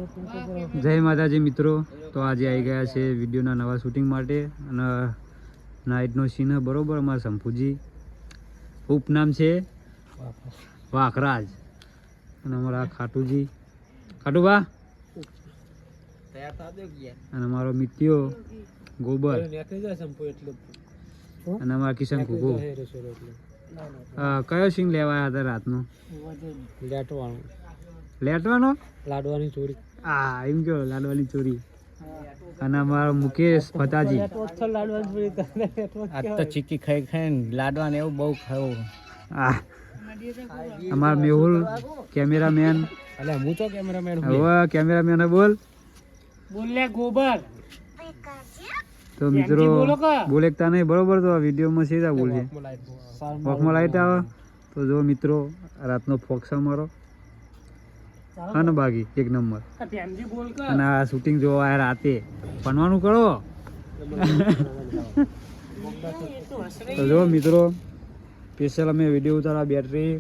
જય માતાજી મિત્રો, તો આજે આવી ગયા છે વિડીયોના નવા શૂટિંગ માટે અને નાઇટનો સીન બરોબર. અમારા શંભુજી ઉપનામ છે વાખરાજ અને અમારા ખાટુજી ખાટુબા અને અમારો મિત્યો ગોબર અને અમારા કિશન કુકુ. કયો સીન લેવાયા હતા રાતનો? લેટવાનો લાડવાની ચોરી. હા એમ કયો લાડવાની ચોરી. અને અમારો મુકેશ ફતાજી આજ તો ચીકી ખાઈ ખાઈને લાડવાને એવું બહુ ખાવું. હા અમારા મેહુલ કેમેરામેન. એટલે હું તો કેમેરામેન હવે કેમેરામેન બોલ બોલે ગોબર. તો મિત્રો બોલેકતા નહીં બરોબર. તો વિડીયોમાં સીધા બોલજે. વોકમાં લાઈટ આવે તો જો મિત્રો રાતનો ફોક્સ અમારો હા ને બાકી એક નંબર. અને આ શૂટિંગ જોવા આ રાતે ભણવાનું કરો. તો જો મિત્રો સ્પેશિયલ અમે વિડીયો ઉતારવા બેટરી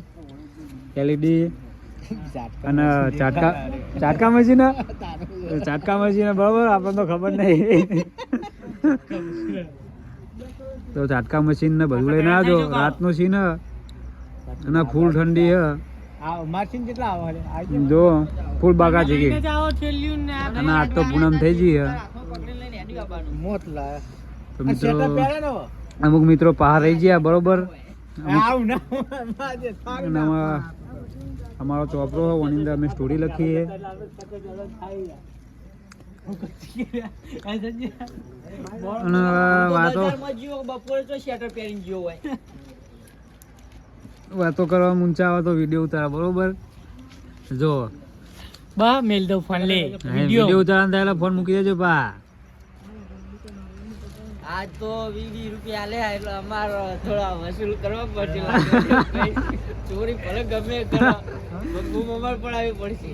LED અને ચાટકા મશીન બરાબર. આપણને તો ખબર નહીં. તો ચાટકા મશીન ને બધું લઈને આવજો. રાતનો સીન અને ફૂલ ઠંડી જો ફૂલ બાગા છે. અને આજ તો પૂનમ થઈ ગઈ. તો મિત્રો અમુક મિત્રો પહાડ રહી ગયા બરોબર. અમારો ચોપડો એની અંદર અમે સ્ટોરી લખીએ. અને વાતો કરવા ઊંચા આવે તો વિડીયો ઉતારા બરોબર. જો બા મેલ દો ફોન લે વિડીયો ઉતારવા પહેલા ફોન મૂકી દેજો બા. આજ તો 20 રૂપિયા લે એટલે અમારો થોડા વસૂલ કરવા પડશે. ચોરી ભલે ગમે કરો બબુ મમાર પણ આવી પડશે.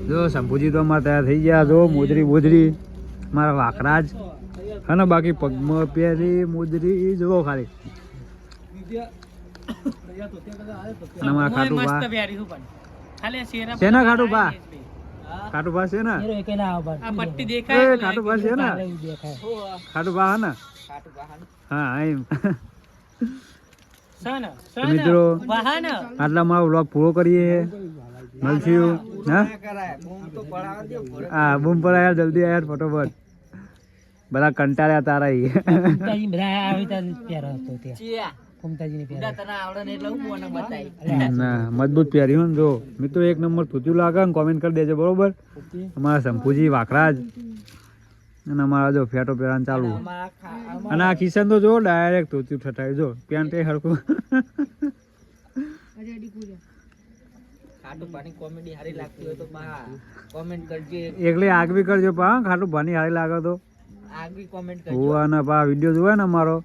જો શંભુજી તો અમારા તૈયાર થઈ ગયા. જો મોજરી મારા વાખરાજ અને બાકી પગમાં પહેરી મોજરી જો ખાલી. અને અમારા ખાટુબા શેના ખાટુબા ખાટુબા છે ને પટ્ટી દેખાય ખાટુબા છે ને ખાટુબા હા ને હા એમ. મિત્રો આટલા મારો વ્લોગ પૂરો કરીએ. મળશું હા બૂમ પડાય જલ્દી યાર ફટોફટ. બધા કંટાળ્યા તારા મજબૂત પહેર્યું ને. જો મિત્રો એક નંબર થૂતું લાગે ને કોમેન્ટ કરી દેજો બરોબર. અમારા શંભુજી વાખરાજ અને અમારા જો ફેટો પહેરાન ચાલુ. અને આ કિશન તો જો ડાયરેક્ટ થૂતું ઠઠાયું. જો પેન્ટ એ હરખું. એકલી આગવી કરજો પા. ખાટું ભાની હારી લાગે તો વિડીયો જોવે ને અમારો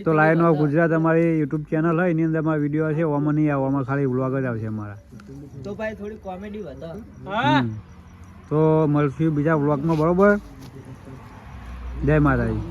તો લાઈન ઓફ ગુજરાત અમારી યુટ્યુબ ચેનલ હોય એની અંદર અમારા વિડીયો હશે. ઓમાં નહીં આવે, આમાં ખાલી વ્લોગ જ આવશે અમારા. તો ભાઈ થોડી કોમેડી વધો. તો મળશું બીજા વ્લોગમાં બરોબર. જય માતાજી.